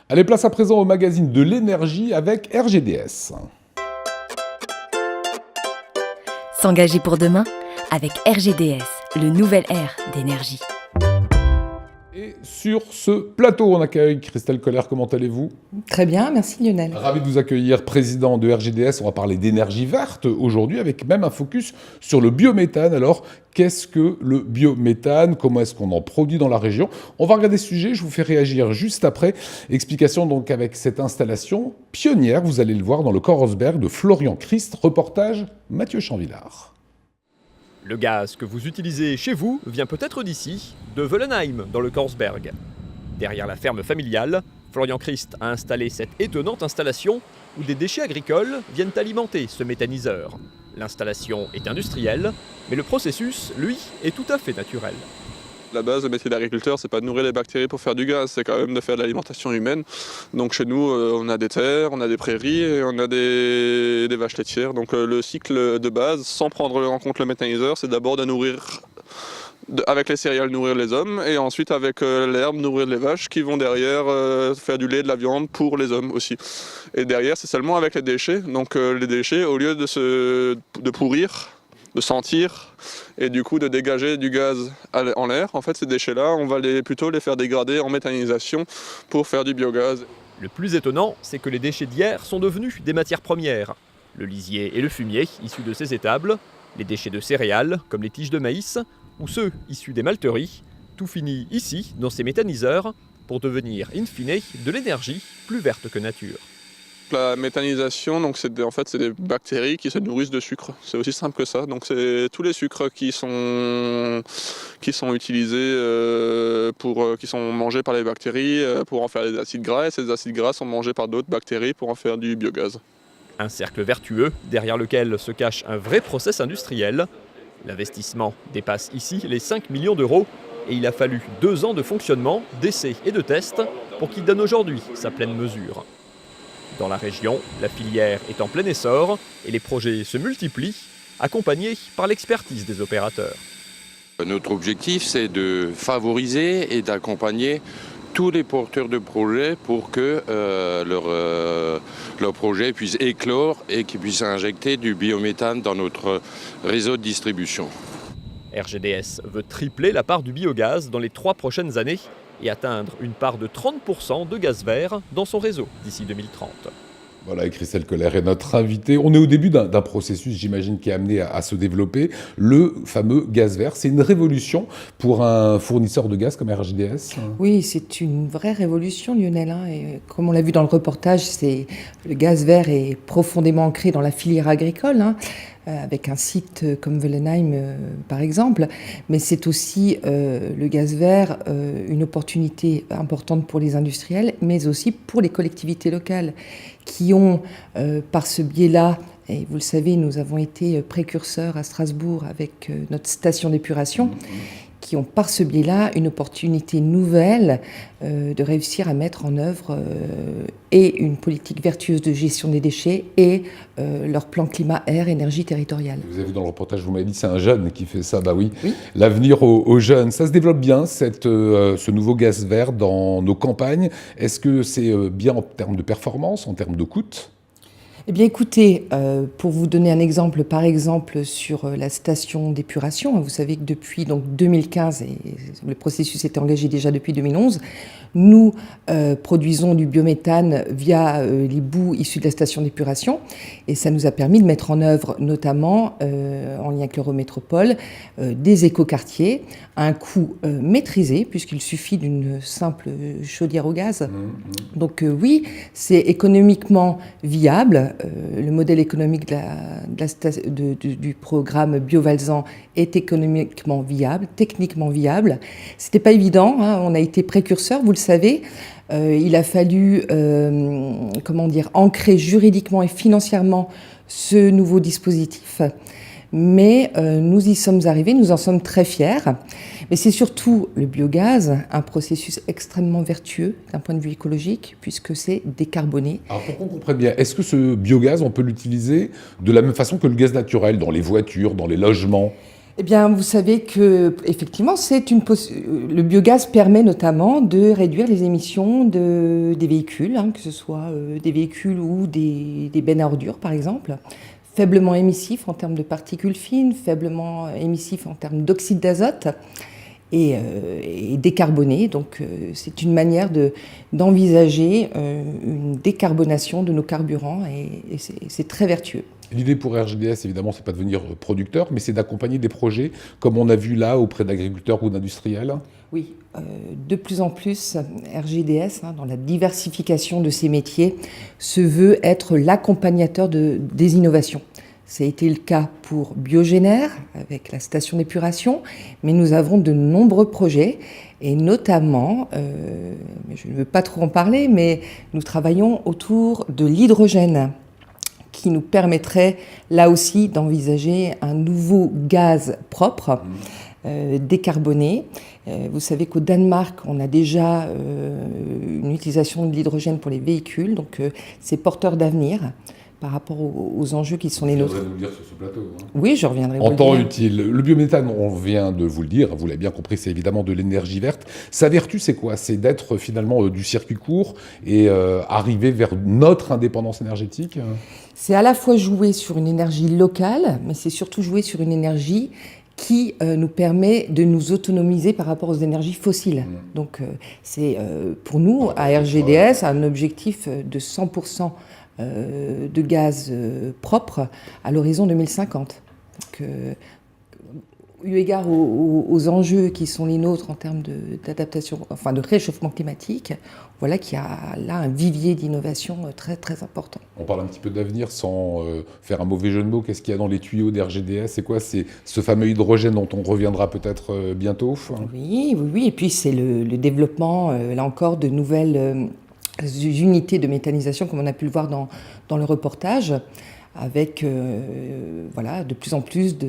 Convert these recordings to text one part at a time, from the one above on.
Allez, place à présent au magazine de l'énergie avec RGDS. S'engager pour demain avec RGDS, le nouvel R d'énergie. Et sur ce plateau, on accueille Christelle Koller. Comment allez-vous ? Très bien, merci Lionel. Ravi de vous accueillir, président de RGDS. On va parler d'énergie verte aujourd'hui, avec même un focus sur le biométhane. Alors, qu'est-ce que le biométhane ? Comment est-ce qu'on en produit dans la région ? On va regarder ce sujet, je vous fais réagir juste après. Explication donc avec cette installation pionnière, vous allez le voir dans le Korsberg de Florian Christ. Reportage Mathieu Chanvillard. Le gaz que vous utilisez chez vous vient peut-être d'ici, de Wellenheim, dans le Korsberg. Derrière la ferme familiale, Florian Christ a installé cette étonnante installation où des déchets agricoles viennent alimenter ce méthaniseur. L'installation est industrielle, mais le processus, lui, est tout à fait naturel. La base, le métier d'agriculteur, c'est pas de nourrir les bactéries pour faire du gaz, c'est quand même de faire de l'alimentation humaine. Donc chez nous, on a des terres, on a des prairies et on a des vaches laitières. Donc le cycle de base, sans prendre en compte le méthaniseur, c'est d'abord de nourrir, avec les céréales, nourrir les hommes et ensuite avec l'herbe, nourrir les vaches qui vont derrière faire du lait, de la viande pour les hommes aussi. Et derrière, c'est seulement avec les déchets. Donc les déchets, au lieu de pourrir, de sentir et du coup de dégager du gaz en l'air. En fait, ces déchets-là, on va plutôt les faire dégrader en méthanisation pour faire du biogaz. Le plus étonnant, c'est que les déchets d'hier sont devenus des matières premières. Le lisier et le fumier issus de ces étables, les déchets de céréales, comme les tiges de maïs, ou ceux issus des malteries, tout finit ici, dans ces méthaniseurs, pour devenir, in fine, de l'énergie plus verte que nature. La méthanisation, donc c'est des bactéries qui se nourrissent de sucre. C'est aussi simple que ça. Donc c'est tous les sucres qui sont utilisés qui sont mangés par les bactéries pour en faire des acides gras. Et ces acides gras sont mangés par d'autres bactéries pour en faire du biogaz. Un cercle vertueux derrière lequel se cache un vrai process industriel. L'investissement dépasse ici les 5 millions d'euros et il a fallu 2 ans de fonctionnement, d'essais et de tests pour qu'il donne aujourd'hui sa pleine mesure. Dans la région, la filière est en plein essor et les projets se multiplient, accompagnés par l'expertise des opérateurs. Notre objectif, c'est de favoriser et d'accompagner tous les porteurs de projets pour que leur projet puisse éclore et qu'ils puissent injecter du biométhane dans notre réseau de distribution. RGDS veut tripler la part du biogaz dans les 3 prochaines années et atteindre une part de 30% de gaz vert dans son réseau d'ici 2030. Voilà, et Christelle Koller est notre invitée. On est au début d'un processus, j'imagine, qui est amené à se développer, le fameux gaz vert. C'est une révolution pour un fournisseur de gaz comme RGDS ? Oui, c'est une vraie révolution, Lionel. Et comme on l'a vu dans le reportage, le gaz vert est profondément ancré dans la filière agricole, avec un site comme Wellenheim, par exemple. Mais c'est aussi le gaz vert, une opportunité importante pour les industriels, mais aussi pour les collectivités locales qui ont, par ce biais-là, et vous le savez, nous avons été précurseurs à Strasbourg avec notre station d'épuration, qui ont par ce biais-là une opportunité nouvelle de réussir à mettre en œuvre et une politique vertueuse de gestion des déchets et leur plan climat-air énergie territoriale. Vous avez vu dans le reportage, vous m'avez dit c'est un jeune qui fait ça. Bah oui. L'avenir aux jeunes. Ça se développe bien, ce nouveau gaz vert dans nos campagnes. Est-ce que c'est bien en termes de performance, en termes de coût ? Eh bien écoutez, pour vous donner un exemple, par exemple sur la station d'épuration, vous savez que depuis donc 2015, et le processus était engagé déjà depuis 2011, nous produisons du biométhane via les boues issues de la station d'épuration et ça nous a permis de mettre en œuvre notamment, en lien avec l'Eurométropole, des écoquartiers à un coût maîtrisé puisqu'il suffit d'une simple chaudière au gaz. Donc oui, c'est économiquement viable. Le modèle économique du programme Biovalsan est économiquement viable, techniquement viable. C'était pas évident, on a été précurseurs, vous le savez. Il a fallu, ancrer juridiquement et financièrement ce nouveau dispositif. Mais nous y sommes arrivés, nous en sommes très fiers. Mais c'est surtout le biogaz, un processus extrêmement vertueux d'un point de vue écologique, puisque c'est décarboné. Alors pour qu'on comprenne bien, est-ce que ce biogaz, on peut l'utiliser de la même façon que le gaz naturel, dans les voitures, dans les logements ? Eh bien, vous savez que effectivement, le biogaz permet notamment de réduire les émissions des véhicules, que ce soit des véhicules ou des bennes à ordures, par exemple. Faiblement émissif en termes de particules fines, faiblement émissif en termes d'oxyde d'azote et décarboné. Donc, c'est une manière d'envisager une décarbonation de nos carburants et c'est très vertueux. L'idée pour RGDS, évidemment, c'est pas de devenir producteur, mais c'est d'accompagner des projets comme on a vu là auprès d'agriculteurs ou d'industriels. Oui, de plus en plus, RGDS, dans la diversification de ses métiers, se veut être l'accompagnateur des innovations. Ça a été le cas pour Biogénère, avec la station d'épuration, mais nous avons de nombreux projets, et notamment, je ne veux pas trop en parler, mais nous travaillons autour de l'hydrogène, qui nous permettrait là aussi d'envisager un nouveau gaz propre, décarboné. Vous savez qu'au Danemark, on a déjà une utilisation de l'hydrogène pour les véhicules, donc c'est porteur d'avenir par rapport aux enjeux qui sont les nôtres. Vous reviendrez nous le dire sur ce plateau. Oui, je reviendrai. En temps utile. Le biométhane, on vient de vous le dire, vous l'avez bien compris, c'est évidemment de l'énergie verte. Sa vertu, c'est quoi? C'est d'être finalement du circuit court et arriver vers notre indépendance énergétique. C'est à la fois jouer sur une énergie locale, mais c'est surtout jouer sur une énergie qui nous permet de nous autonomiser par rapport aux énergies fossiles. Donc c'est pour nous, à RGDS, un objectif de 100% de gaz propre à l'horizon 2050. Donc, eu égard aux enjeux qui sont les nôtres en termes d'adaptation, enfin de réchauffement climatique, voilà qu'il y a là un vivier d'innovation très très important. On parle un petit peu d'avenir sans faire un mauvais jeu de mots. Qu'est-ce qu'il y a dans les tuyaux d'RGDS? C'est quoi? C'est ce fameux hydrogène dont on reviendra peut-être bientôt? Oui. Et puis c'est le développement, là encore, de nouvelles unités de méthanisation, comme on a pu le voir dans le reportage, avec de plus en plus de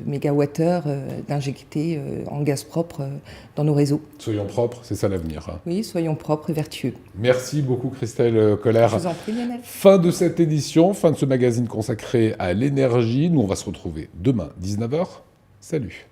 mégawattheures d'injectés en gaz propre dans nos réseaux. Soyons propres, c'est ça l'avenir. Oui, soyons propres et vertueux. Merci beaucoup Christelle Koller. Je vous en prie, Lionel. Fin de cette édition, fin de ce magazine consacré à l'énergie. Nous, on va se retrouver demain, 19h. Salut.